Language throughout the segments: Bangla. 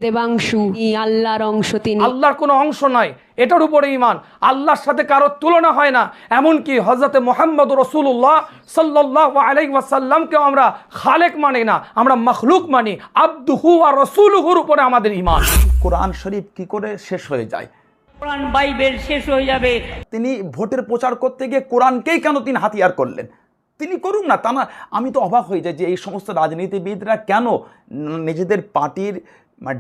দেবাংশু আল্লাহর অংশ, তিনি আল্লাহর কোনো অংশ নয়, এটার উপরে ঈমান। আল্লাহর সাথে কারো তুলনা হয় না। এমনকি হযরতে মুহাম্মদ রাসূলুল্লাহ সাল্লাল্লাহু আলাইহি ওয়াসাল্লামকেও আমরা খালেক মানি না, আমরা মখলুক মানি। আবদুহু ওয়া রাসূলুহুর উপরে আমাদের ঈমান। কোরআন শরীফ কি করে শেষ হয়ে যায়? কোরআন বাইবেল শেষ হয়ে যাবে। তিনি ভোটের প্রচার করতে গিয়ে কোরআনকেই কেন তিনি হাতিয়ার করলেন? তিনি করুন না, তা না। আমি তো অবাক হয়ে যাই যে এই সমস্ত রাজনীতিবিদরা কেন নিজেদের পার্টির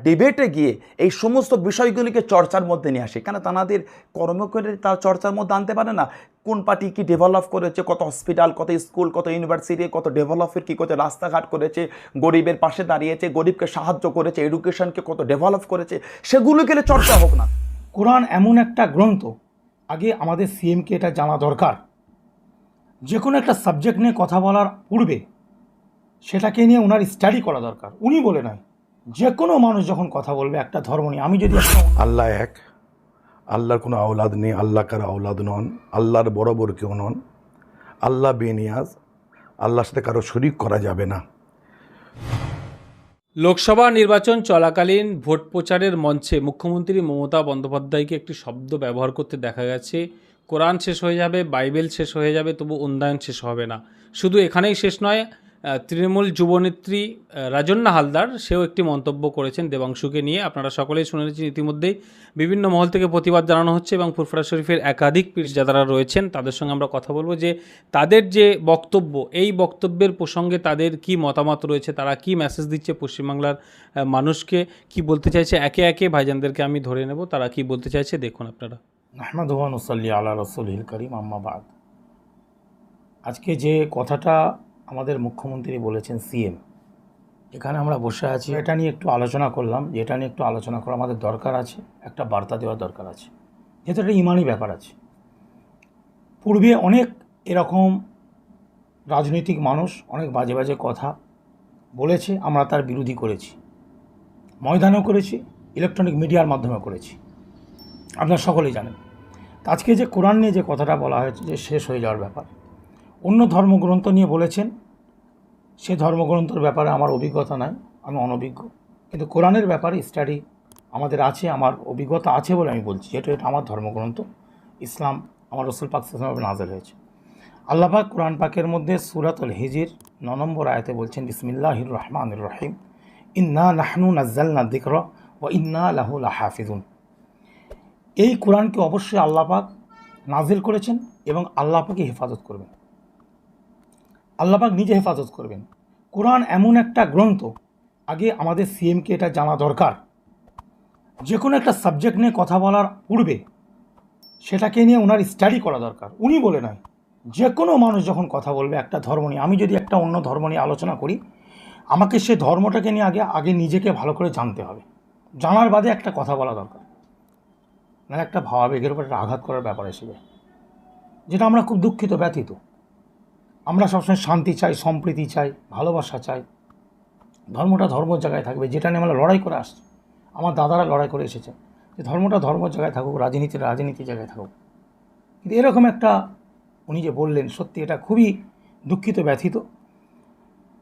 ডিবেটে গিয়ে এই সমস্ত বিষয়গুলিকে চর্চার মধ্যে নিয়ে আসে। কেন তাদের কর্ম করে তার চর্চার মধ্যে আনতে পারে না? কোন পার্টি কি ডেভেলপ করেছে, কত হসপিটাল, কত স্কুল, কত ইউনিভার্সিটি, কত ডেভেলপের কী করছে, রাস্তাঘাট করেছে, গরিবের পাশে দাঁড়িয়েছে, গরিবকে সাহায্য করেছে, এডুকেশনকে কত ডেভেলপ করেছে, সেগুলো গেলে চর্চা হোক না। কোরআন এমন একটা গ্রন্থ, আগে আমাদের সিএমকে এটা জানা দরকার। যে কোনো একটা সাবজেক্ট নিয়ে কথা বলার পূর্বে সেটাকে নিয়ে ওনার স্টাডি করা দরকার। উনি বলে নয়, যে কোনো মানুষ যখন কথা বলবে একটা ধর্ম নিয়ে, আমি যদি একটা আল্লাহ এক, আল্লাহর কোনো আওলাদ নেই, আল্লাহ কার আওলাদ নন, আল্লাহর বরাবর কেউ নন, আল্লাহ বেনিয়াজ, আল্লাহর সাথে কারো শরিক করা যাবে না। লোকসভা নির্বাচন চলাকালীন ভোট প্রচারের মঞ্চে মুখ্যমন্ত্রী মমতা বন্দ্যোপাধ্যায়কে একটি শব্দ ব্যবহার করতে দেখা গেছে, কোরআন শেষ হয়ে যাবে, বাইবেল শেষ হয়ে যাবে, তবু উন্নয়ন শেষ হবে না। শুধু এখানেই শেষ নয়, তৃণমূল যুবনেত্রী রাজন্না হালদার সেও একটি মন্তব্য করেছেন দেবাংশুকে নিয়ে। আপনারা সকলেই শুনেছেন, ইতিমধ্যেই বিভিন্ন মহল থেকে প্রতিবাদ জানানো হচ্ছে এবং ফুরফুরা শরীফের একাধিক পীরজাদারা রয়েছেন, তাদের সঙ্গে আমরা কথা বলবো যে তাদের যে বক্তব্য, এই বক্তব্যের প্রসঙ্গে তাদের কি মতামত রয়েছে, তারা কি মেসেজ দিচ্ছে পশ্চিমবাংলার মানুষকে, কি বলতে চাইছে। একে একে ভাইজানদেরকে আমি ধরে নেব, তারা কি বলতে চাইছে দেখুন আপনারা। আহমদুহু ওয়া নুসাল্লি আলা রাসূলিল কারীম, আম্মা বাদ। আজকে যে কথাটা আমাদের মুখ্যমন্ত্রী বলেছেন, সিএম, এখানে আমরা বসে আছি, এটা নিয়ে একটু আলোচনা করলাম। যে এটা নিয়ে একটু আলোচনা করা আমাদের দরকার আছে, একটা বার্তা দেওয়ার দরকার আছে, যেহেতু একটা ইমানি ব্যাপার আছে। পূর্বে অনেক এরকম রাজনৈতিক মানুষ অনেক বাজে বাজে কথা বলেছে, আমরা তার বিরোধী করেছি, ময়দানেও করেছি, ইলেকট্রনিক মিডিয়ার মাধ্যমে করেছি, আপনারা সকলেই জানেন। আজকে যে কোরআন নিয়ে যে কথাটা বলা হয়েছে যে শেষ হয়ে যাওয়ার ব্যাপার, অন্য ধর্মগ্রন্থ নিয়ে বলেছেন, সে ধর্মগ্রন্থের ব্যাপারে আমার অভিজ্ঞতা নাই, আমি অনভিজ্ঞ। কিন্তু কোরআনের ব্যাপারে স্টাডি আমাদের আছে, আমার অভিজ্ঞতা আছে বলে আমি বলছি, যেহেতু এটা আমার ধর্মগ্রন্থ, ইসলাম আমার রাসূল পাক সাল্লাল্লাহু আলাইহি ওয়াসাল্লাম নাযিল হয়েছে। আল্লাহ পাক কোরআন পাকের মধ্যে সূরাতুল হিজর 9 নম্বর আয়াতে বলছেন, বিসমিল্লাহির রহমানির রহিম, ইন্না নাহনু নাযালনা যিকরা ওয়া ইন্না লাহু লাহাফিজুন। এই কোরআনকে অবশ্যই আল্লাহ পাক নাজিল করেছেন এবং আল্লাহ পাকই হেফাজত করবেন, আল্লাহ পাক নিজে হেফাজত করবেন। কোরআন এমন একটা গ্রন্থ, আগে আমাদের সিএমকে এটা জানা দরকার। যে কোনো একটা সাবজেক্ট নিয়ে কথা বলার পূর্বে সেটাকে নিয়ে ওনার স্টাডি করা দরকার। উনি বলে নয়, যে কোনো মানুষ যখন কথা বলবে একটা ধর্ম নিয়ে, আমি যদি একটা অন্য ধর্ম নিয়ে আলোচনা করি, আমাকে সে ধর্মটাকে নিয়ে আগে নিজেকে ভালো করে জানতে হবে, জানার বাদে একটা কথা বলা দরকার। না একটা ভাবাবেগের উপর একটা আঘাত করার ব্যাপার এসে যায়, যেটা আমরা খুব দুঃখিত, ব্যথিত। আমরা সবসময় শান্তি চাই, সম্প্রীতি চাই, ভালোবাসা চাই, ধর্মটা ধর্মের জায়গায় থাকবে, যেটা নিয়ে আমরা লড়াই করে আসছি। আমার দাদারা লড়াই করে এসেছে যে ধর্মটা ধর্মের জায়গায় থাকুক, রাজনীতির জায়গায় থাকুক। কিন্তু এরকম একটা উনি যে বললেন, সত্যি এটা খুবই দুঃখিত, ব্যথিত।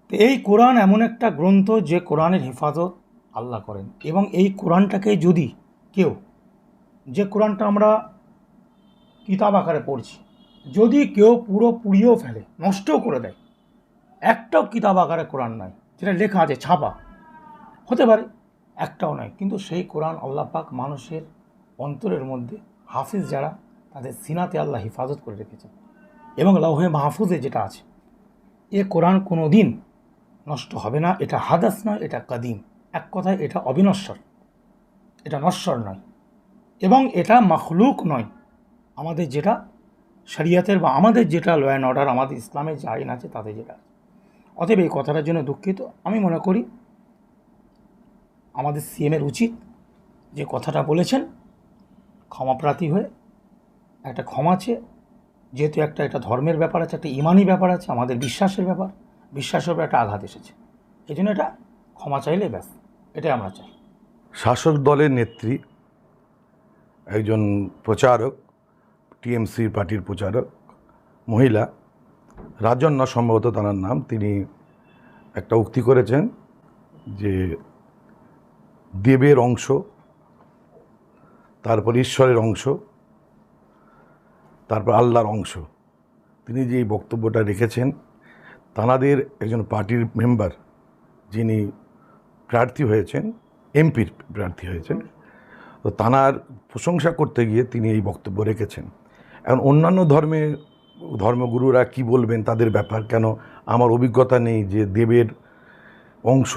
তো এই কোরআন এমন একটা গ্রন্থ যে কোরআনের হেফাজত আল্লাহ করেন, এবং এই কোরআনটাকে যদি কেউ, যে কোরআনটা আমরা কিতাব আকারে পড়ছি, যদি কেউ পুরো পুড়িয়েও ফেলে, নষ্টও করে দেয়, একটাও কিতাব আকারে কোরআন নয়, যেটা লেখা আছে ছাপা হতে পারে, একটাও নয়। কিন্তু সেই কোরআন আল্লাহ পাক মানুষের অন্তরের মধ্যে, হাফিজ যারা, তাদের সিনাতে আল্লাহ হেফাজত করে রেখেছেন, এবং লৌহে মাহফুজে যেটা আছে, এ কোরআন কোনো দিন নষ্ট হবে না। এটা হাদাস নয়, এটা কাদিম, এক কথায় এটা অবিনশ্বর, এটা নশ্বর নয়, এবং এটা মখলুক নয়। আমাদের যেটা শরিয়াতের বা আমাদের যেটা ল অ্যান্ড অর্ডার, আমাদের ইসলামের যে আইন আছে তাতে যেটা। অতএব এই কথাটার জন্য দুঃখিত। আমি মনে করি আমাদের সিএমের উচিত যে কথাটা বলেছেন, ক্ষমাপ্রার্থী হয়ে একটা ক্ষমা চেয়ে, যেহেতু এটা ধর্মের ব্যাপার আছে, একটা ইমানি ব্যাপার আছে, আমাদের বিশ্বাসের ব্যাপার, বিশ্বাসের উপর একটা আঘাত এসেছে, এই জন্য এটা ক্ষমা চাইলে ব্যাস, এটাই আমরা চাই। শাসক দলের নেত্রী, একজন প্রচারক, টিএমসি পার্টির প্রচারক মহিলা, রাজন্না সম্ভবত তাঁর নাম, তিনি একটা উক্তি করেছেন যে দেবের অংশ, তারপর ঈশ্বরের অংশ, তারপর আল্লাহর অংশ। তিনি যে এই বক্তব্যটা রেখেছেন, তানাদের একজন পার্টির মেম্বার যিনি প্রার্থী হয়েছেন, এমপির প্রার্থী হয়েছেন, তো তানার প্রশংসা করতে গিয়ে তিনি এই বক্তব্য রেখেছেন। এখন অন্যান্য ধর্মগুরুরা কি বলবেন তাদের ব্যাপার, কেন আমার অভিজ্ঞতা নেই যে দেবের অংশ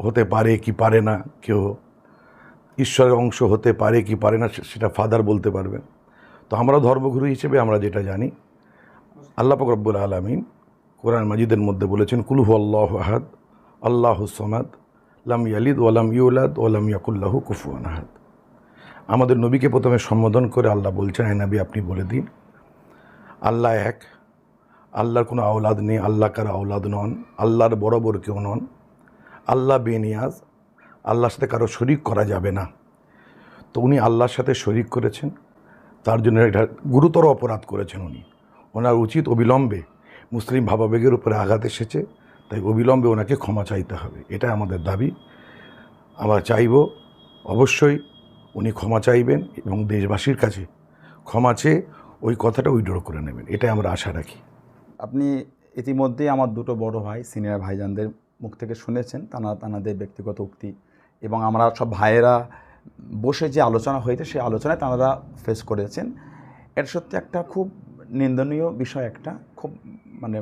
হতে পারে কি পারে না, কেউ ঈশ্বরের অংশ হতে পারে কি পারে না সেটা ফাদার বলতে পারবেন। তো আমরা ধর্মগুরু হিসেবে আমরা যেটা জানি, আল্লাহ পাক রব্বুল আলামিন কোরআন মাজিদের মধ্যে বলেছেন, কুল হু আল্লাহু আহাদ আল্লাহুস সামাদ লাম ইয়ালিদ ওয়ালাম ইউলাদ ওয়ালাম ইয়াকুল লাহু কুফুয়ান আহাদ। আমাদের নবীকে প্রথমে সম্বোধন করে আল্লাহ বলছেন, হে নবী আপনি বলে দিন আল্লাহ এক, আল্লাহর কোনো আওলাদ নেই, আল্লাহ কারো আওলাদ নন, আল্লাহর বরাবর কেউ নন, আল্লাহ বেনিয়াজ, আল্লাহর সাথে কারো শরিক করা যাবে না। তো উনি আল্লাহর সাথে শরিক করেছেন, তার জন্য এটা গুরুতর অপরাধ করেছেন উনি। ওনার উচিত অবিলম্বে, মুসলিম ভাবাবেগের উপরে আঘাত এসেছে, তাই অবিলম্বে ওনাকে ক্ষমা চাইতে হবে, এটা আমাদের দাবি। আমরা চাইব অবশ্যই উনি ক্ষমা চাইবেন এবং দেশবাসীর কাছে ক্ষমা চেয়ে ওই কথাটা উইথড্র করে নেবেন, এটাই আমরা আশা রাখি। আপনি ইতিমধ্যেই আমার দুটো বড় ভাই, সিনিয়র ভাইজানদের মুখ থেকে শুনেছেন তানাদের ব্যক্তিগত উক্তি, এবং আমরা সব ভাইয়েরা বসে যে আলোচনা হয়েছে সেই আলোচনায় তাঁরা ফেস করেছেন। এটা সত্যি একটা খুব নিন্দনীয় বিষয়, একটা খুব মানে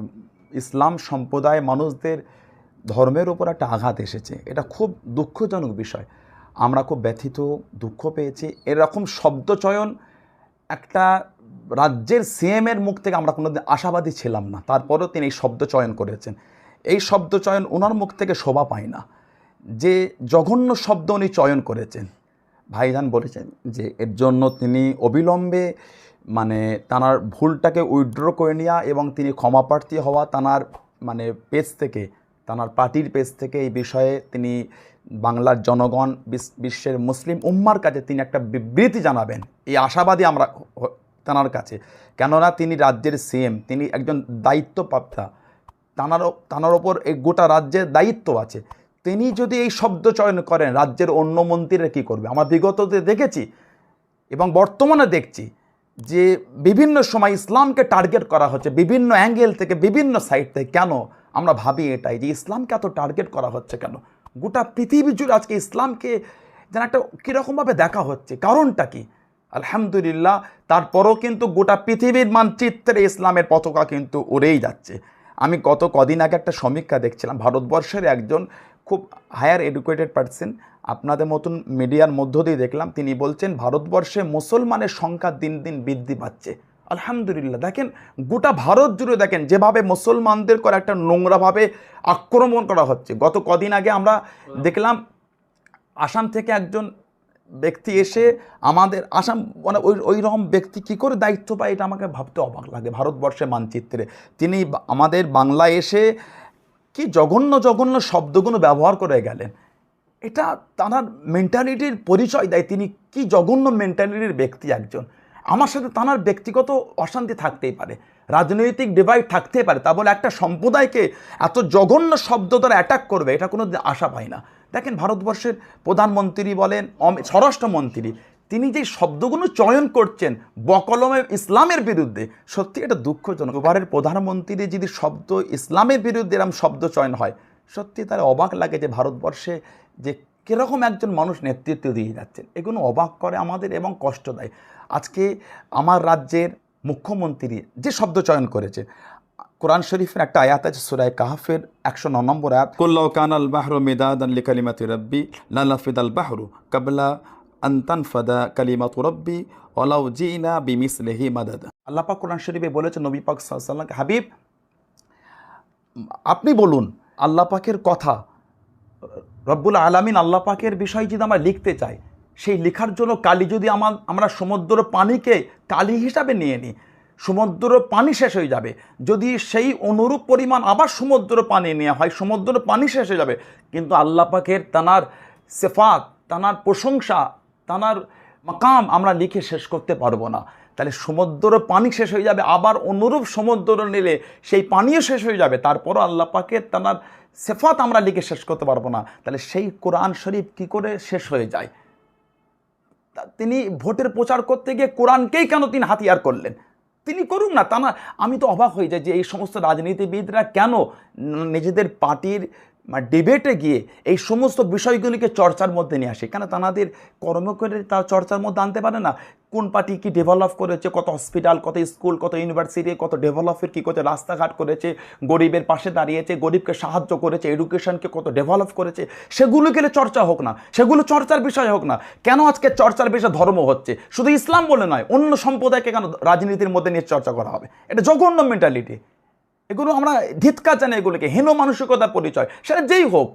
ইসলাম সম্প্রদায় মানুষদের ধর্মের উপর একটা আঘাত এসেছে, এটা খুব দুঃখজনক বিষয়। আমরা খুব ব্যথিত, দুঃখ পেয়েছি। এরকম শব্দচয়ন একটা রাজ্যের সিএমের মুখ থেকে আমরা কোনোদিন আশাবাদী ছিলাম না, তারপরেও তিনি এই শব্দ চয়ন করেছেন। এই শব্দ চয়ন ওনার মুখ থেকে শোভা পায় না। যে জঘন্য শব্দ উনি চয়ন করেছেন, ভাইজান বলেছেন যে এর জন্য তিনি অবিলম্বে মানে তানার ভুলটাকে উইথড্র করে নেওয়া এবং তিনি ক্ষমাপ্রার্থী হওয়া, তানার মানে পেজ থেকে, তানার পার্টির পেজ থেকে এই বিষয়ে তিনি বাংলার জনগণ, বিশ্বের মুসলিম উম্মার কাছে তিনি একটা বিবৃতি জানাবেন, এই আশাবাদী আমরা তানার কাছে। কেননা তিনি রাজ্যের সিএম, তিনি একজন দায়িত্বপ্রাপ্তা, তানার ওপর এই গোটা রাজ্যের দায়িত্ব আছে। তিনি যদি এই শব্দ চয়ন করেন, রাজ্যের অন্য মন্ত্রীরা কী করবে? আমরা বিগততে দেখেছি এবং বর্তমানে দেখছি যে বিভিন্ন সময় ইসলামকে টার্গেট করা হচ্ছে বিভিন্ন অ্যাঙ্গেল থেকে, বিভিন্ন সাইড থেকে। কেন? আমরা ভাবি এটাই যে ইসলামকে এত টার্গেট করা হচ্ছে কেন? গোটা পৃথিবী জুড়ে আজকে ইসলামকে যেন একটা কীরকমভাবে দেখা হচ্ছে, কারণটা কি? আলহামদুলিল্লাহ, তারপরও কিন্তু গোটা পৃথিবীর মানচিত্রে ইসলামের পতাকা কিন্তু উড়েই যাচ্ছে। আমি গত কদিন আগে একটা সমীক্ষা দেখছিলাম, ভারতবর্ষের একজন খুব হায়ার এডুকেটেড পার্সন, আপনাদের মতন মিডিয়ার মধ্য দিয়ে দেখলাম, তিনি বলছেন ভারতবর্ষে মুসলমানের সংখ্যা দিন দিন বৃদ্ধি পাচ্ছে। আলহামদুলিল্লাহ, দেখেন গোটা ভারত জুড়ে দেখেন যেভাবে মুসলমানদের করে একটা নোংরাভাবে আক্রমণ করা হচ্ছে। গত কদিন আগে আমরা দেখলাম আসাম থেকে একজন ব্যক্তি এসে আমাদের আসাম মানে ওই রকম ব্যক্তি কী করে দায়িত্ব পায়, এটা আমাকে ভাবতে অবাক লাগে। ভারতবর্ষের মানচিত্রে তিনি আমাদের বাংলায় এসে কি জঘন্য জঘন্য শব্দগুলো ব্যবহার করে গেলেন, এটা তাঁর মেন্টালিটির পরিচয় দেয়। তিনি কি জঘন্য মেন্টালিটির ব্যক্তি একজন। আমার সাথে তাঁর ব্যক্তিগত অশান্তি থাকতেই পারে, রাজনৈতিক ডিভাইড থাকতেই পারে, তা বলে একটা সম্প্রদায়কে এত জঘন্য শব্দ দ্বারা অ্যাটাক করবে, এটা কোনো আশা পায় না। দেখেন ভারতবর্ষের প্রধানমন্ত্রী বলেন, স্বরাষ্ট্রমন্ত্রী, তিনি যে শব্দগুলো চয়ন করছেন বকলমে ইসলামের বিরুদ্ধে, সত্যি এটা দুঃখজনক। এবারের প্রধানমন্ত্রী যদি শব্দ ইসলামের বিরুদ্ধে এরকম শব্দ চয়ন হয়, সত্যি তার অবাক লাগে যে ভারতবর্ষে যে কীরকম একজন মানুষ নেতৃত্ব দিয়ে যাচ্ছেন। এগুলো অবাক করে আমাদের এবং কষ্ট দেয়। আজকে আমার রাজ্যের মুখ্যমন্ত্রী যে শব্দ চয়ন করেছে, কোরআন শরীফের একটা আয়াত আছে সূরা কাহফের 109 নম্বর আয়াত, কুল্লাউ কানাল বাহরু মিদাদান লিকালিমাতি রাব্বি লানাফিদাল বাহরু কাবলা আন তানফাদা কালিমাতু রাব্বি ওয়ালাউ জিনা বিমিসলিহি মাদাদা। আল্লাহ পাক কোরআন শরীফে বলেছে নবী পাক সাল্লাল্লাহু আলাইহি ওয়াসাল্লামকে, হাবিব আপনি বলুন আল্লাহ পাকের কথা, রব্বুল আলামিন আল্লাহ পাকের বিষয় যদি আমরা লিখতে চাই, সেই লেখার জন্য কালি যদি আমরা সমুদ্র পানিকে কালি হিসাবে নিয়ে নিই, সমুদ্র পানি শেষ হয়ে যাবে। যদি সেই অনুরূপ পরিমাণ আবার সমুদ্র পানি নেওয়া হয়, সমুদ্র পানি শেষ হয়ে যাবে। কিন্তু আল্লাহ পাকের তানার সিফাত, তানার প্রশংসা, তানার মাকাম আমরা লিখে শেষ করতে পারবো না। তাই তাহলে সমুদ্র পানি শেষ হয়ে যাবে, আবার অনুরূপ সমুদ্র নিলে সেই পানিও শেষ হয়ে যাবে, তারপরও আল্লাহ পাকের তার সিফাত আমরা লিখে শেষ করতে পারবো না। তাহলে সেই কোরআন শরীফ কি করে শেষ হয়ে যায়? তিনি ভোটের প্রচার করতে গিয়ে কোরআনকেই কেন তিনি হাতিয়ার করলেন? তিনি করুন না, তা না আমি তো অবাক হয়ে যাই যে এই সমস্ত রাজনীতিবিদরা কেন নিজেদের পার্টির ডিবেটে গিয়ে এই সমস্ত বিষয়গুলিকে চর্চার মধ্যে নিয়ে আসে। কেন তাদের কর্ম করে তার চর্চার মধ্যে আনতে পারে না? কোন পার্টি কী ডেভেলপ করেছে, কত হসপিটাল, কত স্কুল, কত ইউনিভার্সিটি, কত ডেভেলপের কী করছে, রাস্তাঘাট করেছে, গরিবের পাশে দাঁড়িয়েছে, গরিবকে সাহায্য করেছে, এডুকেশনকে কত ডেভেলপ করেছে, সেগুলো গেলে চর্চা হোক না, সেগুলো চর্চার বিষয় হোক না। কেন আজকে চর্চার বিষয় ধর্ম হচ্ছে? শুধু ইসলাম বলে নয়, অন্য সম্প্রদায়কে কেন রাজনীতির মধ্যে নিয়ে চর্চা করা হবে? এটা জঘন্য মেন্টালিটি। এগুলো আমরা ধিৎকার জানি, এগুলোকে হীন মানসিকতার পরিচয়, সেটা যেই হোক।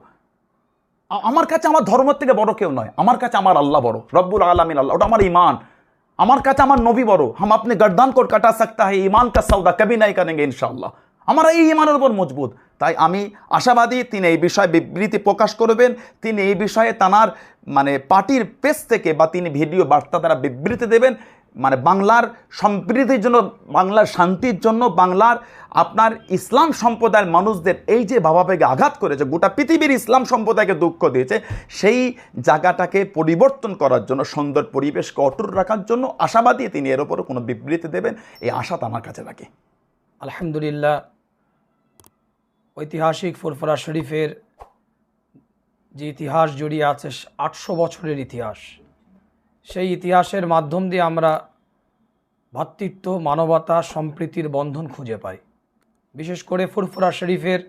আমার কাছে আমার ধর্মের থেকে বড় কেউ নয়, আমার কাছে আমার আল্লাহ বড়, রব্বুল আলামিন আল্লাহ, ওটা আমার ইমান। আমার কাছে আমার নবী বড়। হাম আপনি গর্দান কোট কাটা সকতা হ্যায়, ইমান কা সৌদা কবি নাই করেঙ্গে ইনশাআল্লাহ। আমার এই ইমানের উপর মজবুত। তাই আমি আশাবাদী তিনি এই বিষয়ে বিবৃতি প্রকাশ করবেন, তিনি এই বিষয়ে তানার পার্টির পেজ থেকে বা তিনি ভিডিও বার্তা দ্বারা বিবৃতি দেবেন, বাংলার সম্প্রীতির জন্য, বাংলার শান্তির জন্য, বাংলার আপনার ইসলাম সম্প্রদায়ের মানুষদের এই যে ভাবাবেগে আঘাত করেছে, গোটা পৃথিবীর ইসলাম সম্প্রদায়কে দুঃখ দিয়েছে, সেই জায়গাটাকে পরিবর্তন করার জন্য, সুন্দর পরিবেশকে অটুট রাখার জন্য আশাবাদী তিনি এর ওপরে কোনো বিবৃতি দেবেন, এই আশা তো আমার কাছে রাখে। আলহামদুলিল্লাহ, ঐতিহাসিক ফুরফুরা শরীফের যে ইতিহাস জড়িয়ে আছে, 800 বছরের ইতিহাস, সেই ইতিহাসের মাধ্যম দিয়ে আমরা ভ্রাতৃত্ব, মানবতা, সম্প্রীতির বন্ধন খুঁজে পাই। বিশেষ করে ফুরফুরা শরীফের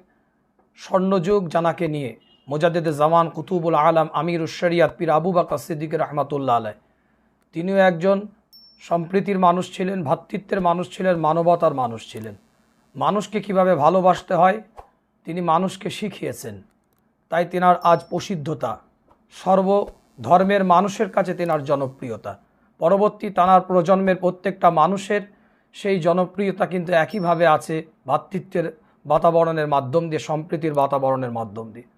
স্বর্ণযুগ জানাকে নিয়ে মুজাদ্দিদে জামান কুতুবুল আলম আমিরুশ শরিয়াত পীর আবু বকর সিদ্দিক রহমাতুল্লাহ আলাইহ, তিনিও একজন সম্প্রীতির মানুষ ছিলেন, ভ্রাতৃত্বের মানুষ ছিলেন, মানবতার মানুষ ছিলেন। মানুষকে কিভাবে ভালোবাসতে হয় তিনি মানুষকে শিখিয়েছেন। তাই তেনার আজ প্রসিদ্ধতা, সর্ব ধর্মের মানুষের কাছে তেনার জনপ্রিয়তা, পরবর্তী তানার প্রজন্মের প্রত্যেকটা মানুষের সেই জনপ্রিয়তা কিন্তু একইভাবে আছে ভ্রাতৃত্বের বাতাবরণের মাধ্যম দিয়ে, সম্প্রীতির বাতাবরণের মাধ্যম দিয়ে।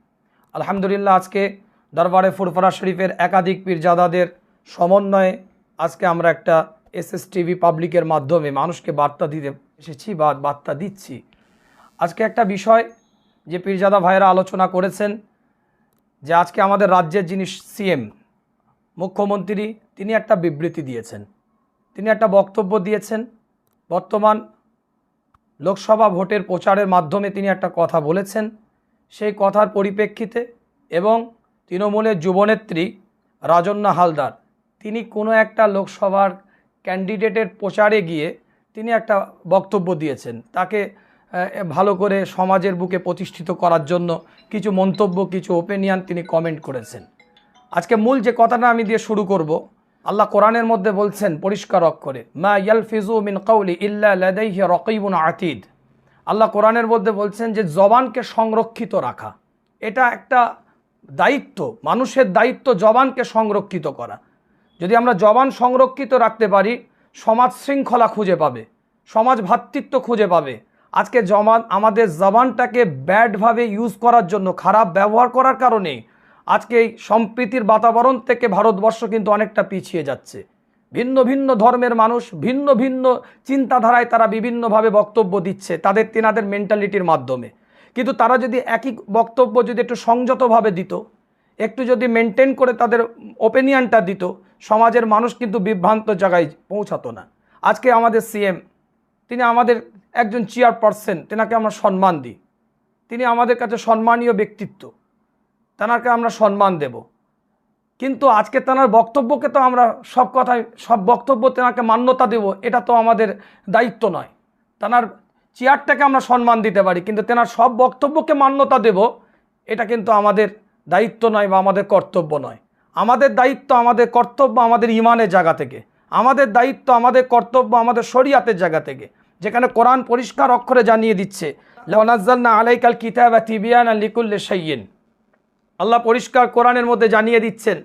আলহামদুলিল্লাহ, আজকে দরবারে ফুরফুরা শরীফের একাধিক পীরজাদাদের সমন্বয়ে আজকে আমরা একটা SSTV পাবলিকের মাধ্যমে মানুষকে বার্তা দিতে এসেছি বা বার্তা দিচ্ছি। আজকে একটা বিষয় যে পীরজাদা ভাইয়েরা আলোচনা করেছেন, যে আজকে আমাদের রাজ্যের যিনি CM মুখ্যমন্ত্রী, তিনি একটা বিবৃতি দিয়েছেন, তিনি একটা বক্তব্য দিয়েছেন। বর্তমান লোকসভা ভোটের প্রচারের মাধ্যমে তিনি একটা কথা বলেছেন। সেই কথার পরিপ্রেক্ষিতে এবং তৃণমূলের যুবনেত্রী রাজন্না হালদার, তিনি কোনো একটা লোকসভার ক্যান্ডিডেটের প্রচারে গিয়ে তিনি একটা বক্তব্য দিয়েছেন, তাকে ভালো করে সমাজের বুকে প্রতিষ্ঠিত করার জন্য কিছু মন্তব্য, কিছু ওপিনিয়ন তিনি কমেন্ট করেছেন। আজকে মূল যে কথাটা আমি দিয়ে শুরু করব, আল্লাহ কোরআনের মধ্যে বলছেন পরিষ্কার অক্ষরে, মা ইয়ালফিজু মিন কাউলি ইল্লা লাদাইহি রাকিবুন আতীদ। আল্লাহ কোরআনের মধ্যে বলছেন যে জবানকে সংরক্ষিত রাখা, এটা একটা দায়িত্ব, মানুষের দায়িত্ব জবানকে সংরক্ষিত করা। যদি আমরা জবান সংরক্ষিত রাখতে পারি, সমাজ শৃঙ্খলা খুঁজে পাবে, সমাজ ভ্রাতৃত্ব খুঁজে পাবে। আজকে আমাদের জবানটাকে ব্যাডভাবে ইউজ করার জন্য, খারাপ ব্যবহার করার কারণে আজকে এই সম্প্রীতির বাতাবরণ থেকে ভারতবর্ষ কিন্তু অনেকটা পিছিয়ে যাচ্ছে। ভিন্ন ভিন্ন ধর্মের মানুষ ভিন্ন ভিন্ন চিন্তাধারায় তারা বিভিন্নভাবে বক্তব্য দিচ্ছে তেনাদের মেন্টালিটির মাধ্যমে। কিন্তু তারা যদি একই বক্তব্য যদি একটু সংযতভাবে দিত, একটু যদি মেনটেন করে তাদের ওপিনিয়নটা দিত, সমাজের মানুষ কিন্তু বিভ্রান্ত জায়গায় পৌঁছাতো না। আজকে আমাদের CM, তিনি আমাদের একজন চেয়ারপারসন, তেনাকে আমরা সম্মান দিই, তিনি আমাদের কাছে সম্মানীয় ব্যক্তিত্ব, তেনাকে আমরা সম্মান দেব। কিন্তু আজকে তেনার বক্তব্যকে তো আমরা সব বক্তব্য তেনাকে মান্যতা দেব, এটা তো আমাদের দায়িত্ব নয়। তেনার চেয়ারটাকে আমরা সম্মান দিতে পারি, কিন্তু তেনার সব বক্তব্যকে মান্যতা দেব, এটা কিন্তু আমাদের দায়িত্ব নয় বা আমাদের কর্তব্য নয়। আমাদের দায়িত্ব, আমাদের কর্তব্য আমাদের ইমানের জায়গা থেকে, আমাদের দায়িত্ব, আমাদের কর্তব্য আমাদের শরিয়াতের জায়গা থেকে, যেখানে কোরআন পরিষ্কার অক্ষরে জানিয়ে দিচ্ছে, লাউ নাযালনা আলাইকাল কিতাবা তিবিয়ানান লিকুল্লি শাইইন। আল্লাহ পরিষ্কার কোরআনের মধ্যে জানিয়ে দিচ্ছেন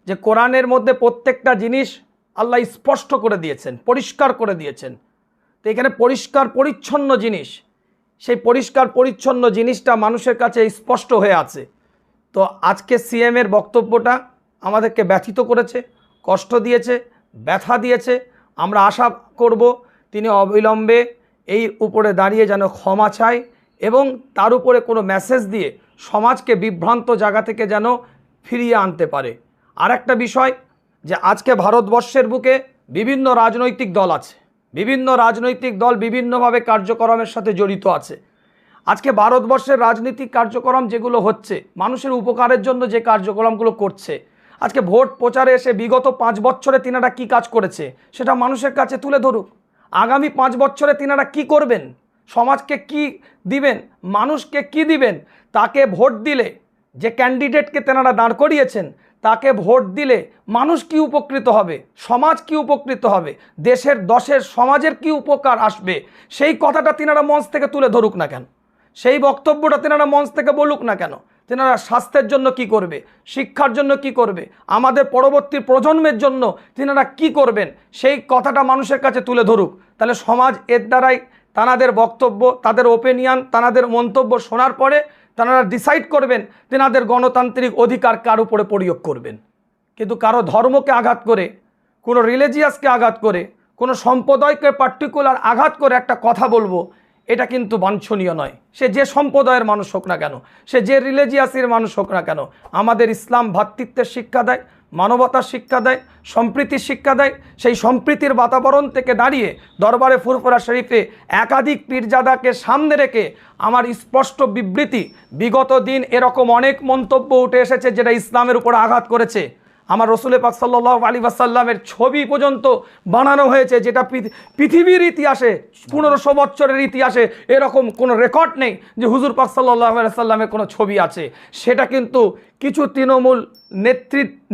যে কোরআনের মধ্যে প্রত্যেকটা জিনিস আল্লাহ স্পষ্ট করে দিয়েছেন, পরিষ্কার করে দিয়েছেন। তো এখানে পরিষ্কার পরিচ্ছন্ন জিনিস, সেই পরিষ্কার পরিচ্ছন্ন জিনিসটা মানুষের কাছে স্পষ্ট হয়ে আছে। তো আজকে CM এর বক্তব্যটা আমাদেরকে ব্যথিত করেছে, কষ্ট দিয়েছে, ব্যথা দিয়েছে। আমরা আশা করব তিনি অবিলম্বে এই উপরে দাঁড়িয়ে যেন ক্ষমা চায় এবং তার উপরে কোনো মেসেজ দিয়ে সমাজকে বিভ্রান্ত জায়গা থেকে যেন ফিরিয়ে আনতে পারে। আর একটা বিষয় যে আজকে ভারতবর্ষের বুকে বিভিন্ন রাজনৈতিক দল আছে, বিভিন্ন রাজনৈতিক দল বিভিন্নভাবে কার্যক্রমের সাথে জড়িত আছে। আজকে ভারতবর্ষের রাজনৈতিক কার্যক্রম যেগুলো হচ্ছে, মানুষের উপকারের জন্য যে কার্যক্রমগুলো করছে, আজকে ভোট প্রচারে এসে বিগত 5 বছরে তিনারা কী কাজ করেছে সেটা মানুষের কাছে তুলে ধরুক। আগামী 5 বছরে তিনারা কি করবেন, সমাজকে কি দিবেন, মানুষকে কি দিবেন, তাকে ভোট দিলে, যে ক্যান্ডিডেটকে তেনারা দাঁড় করিয়েছেন তাকে ভোট দিলে মানুষ কি উপকৃত হবে, সমাজ কি উপকৃত হবে, দেশের সমাজের কি উপকার আসবে, সেই কথাটা তিনারা মঞ্চ থেকে তুলে ধরুক না কেন, সেই বক্তব্যটা তিনারা মঞ্চ থেকে বলুক না কেন। তিনারা স্বাস্থ্যের জন্য কি করবে, শিক্ষার জন্য কি করবে, আমাদের পরবর্তী প্রজন্মের জন্য তিনারা কি করবেন, সেই কথাটা মানুষের কাছে তুলে ধরুক। তাহলে সমাজ এর দ্বারাই তানাদের বক্তব্য, তাদের ওপিনিয়ন, তানাদের মন্তব্য শোনার পরে তারা ডিসাইড করবেন তেনাদের গণতান্ত্রিক অধিকার কার উপরে প্রয়োগ করবেন। কিন্তু কারো ধর্মকে আঘাত করে, কোনো রিলিজিয়াসকে আঘাত করে, কোনো সম্প্রদায়কে পার্টিকুলার আঘাত করে একটা কথা বলবো, এটা কিন্তু বাঞ্ছনীয় নয়। সে যে সম্প্রদায়ের মানুষ হোক না কেন, সে যে রিলিজিয়াসের মানুষ হোক না কেন, আমাদের ইসলাম ভ্রাতৃত্বের শিক্ষা দেয়, মানবতার শিক্ষা দেয়, সম্প্রীতির শিক্ষা দেয়। সেই সম্প্রীতির বাতাবরণ থেকে দাঁড়িয়ে দরবারে ফুরফুরা শরীফে একাধিক পীরজাদাকে সামনে রেখে আমার স্পষ্ট বিবৃতি, বিগত দিন এরকম অনেক মন্তব্য উঠে এসেছে যেটা ইসলামের উপর আঘাত করেছে। আমার রসুল পাক সাল্লাল্লাহু আলাইহি ওয়াসাল্লামের ছবি পর্যন্ত বানানো হয়েছে, যেটা পৃথিবীর ইতিহাসে 1500 বছরের ইতিহাসে এরকম কোনো রেকর্ড নেই যে হুজুর পাক সাল্লাল্লাহু আলাইহি ওয়াসাল্লামের কোনো ছবি আছে। সেটা কিন্তু কিছু তৃণমূল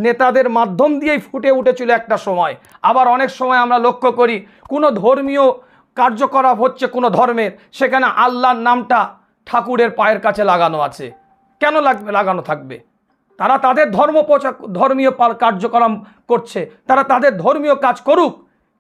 নেতাদের মাধ্যম দিয়েই ফুটে উঠেছিল একটা সময়। আবার অনেক সময় আমরা লক্ষ্য করি কোনো ধর্মীয় কার্যকলাপ হচ্ছে কোনো ধর্মের, সেখানে আল্লাহর নামটা ঠাকুরের পায়ের কাছে লাগানো আছে। কেন লাগানো থাকবে? তারা তাদের ধর্মীয় কার্যক্রম করছে, তারা তাদের ধর্মীয় কাজ করুক,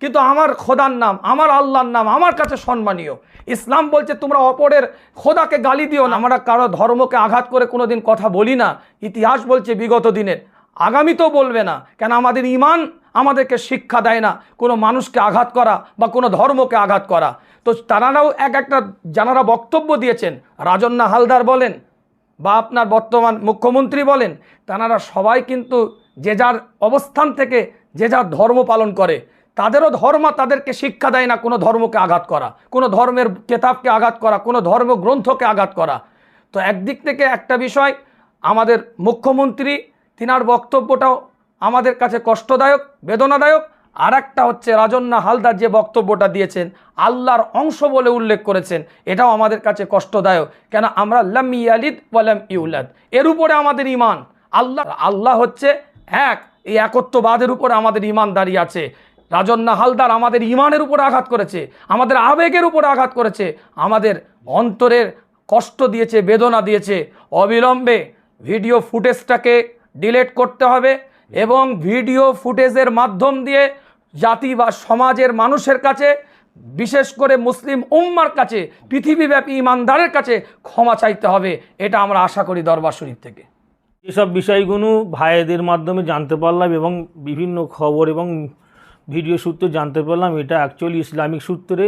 কিন্তু আমার খোদার নাম, আমার আল্লাহর নাম আমার কাছে সম্মানীয়। ইসলাম বলছে তোমরা অপরের খোদাকে গালি দিও না। আমরা কারো ধর্মকে আঘাত করে কোনো দিন কথা বলি না। ইতিহাস বলছে বিগত দিনের, আগামীতেও বলবে না। কেন? আমাদের ঈমান আমাদেরকে শিক্ষা দেয় না কোনো মানুষকে আঘাত করা বা কোনো ধর্মকে আঘাত করা। তো তারাও একটা যারা বক্তব্য দিয়েছেন, রাজন্না হালদার বলেন বা আপনার বর্তমান মুখ্যমন্ত্রী বলেন, তারা সবাই কিন্তু যে যার অবস্থান থেকে যে যার ধর্ম পালন করে। তাদেরও ধর্ম তাদেরকে শিক্ষা দেয় না কোনো ধর্মকে আঘাত করা, কোনো ধর্মের কেতাবকে আঘাত করা, কোনো ধর্মগ্রন্থকে আঘাত করা। তো একদিক থেকে একটা বিষয় আমাদের মুখ্যমন্ত্রী তিনার বক্তব্যটাও আমাদের কাছে কষ্টদায়ক, বেদনাদায়ক। আর একটা হচ্ছে রাজন্না হালদার যে বক্তব্যটা দিয়েছেন, আল্লাহর অংশ বলে উল্লেখ করেছেন, এটাও আমাদের কাছে কষ্টদায়ক। কেন? আমরা লাম ইয়ালিদ ওয়া লাম ইউলাদ, এর উপরে আমাদের ঈমান। আল্লাহ হচ্ছে এক, এই একত্ববাদের উপরে আমাদের ঈমান দাঁড়িয়ে আছে। রাজন্না হালদার আমাদের ঈমানের উপরে আঘাত করেছে, আমাদের আবেগের উপরে আঘাত করেছে, আমাদের অন্তরের কষ্ট দিয়েছে, বেদনা দিয়েছে। অবিলম্বে ভিডিও ফুটেজটাকে ডিলিট করতে হবে এবং ভিডিও ফুটেজের মাধ্যম দিয়ে জাতি বা সমাজের মানুষের কাছে, বিশেষ করে মুসলিম উম্মার কাছে, পৃথিবীব্যাপী ইমানদারের কাছে ক্ষমা চাইতে হবে। এটা আমরা আশা করি দরবার শরীফ থেকে। এসব বিষয়গুলো ভাইদের মাধ্যমে জানতে পারলাম এবং বিভিন্ন খবর এবং ভিডিও সূত্রে জানতে পারলাম এটা অ্যাকচুয়ালি ইসলামিক সূত্রে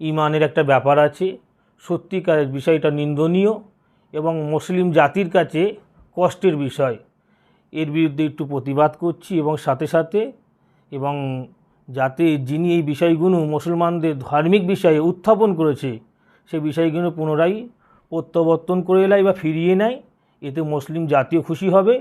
ইমানের একটা ব্যাপার আছে। সত্যিকারের বিষয়টা নিন্দনীয় এবং মুসলিম জাতির কাছে কষ্টের বিষয়। এর বিরুদ্ধে একটু প্রতিবাদ করছি এবং সাথে সাথে এবং যাতে যিনি এই বিষয়গুলো মুসলমানদের ধার্মিক বিষয়ে উত্থাপন করেছে সেই বিষয়গুলো পুনরায় প্রত্যাবর্তন করে নেয় বা ফিরিয়ে নেয়, এতে মুসলিম জাতীয় খুশি হবে।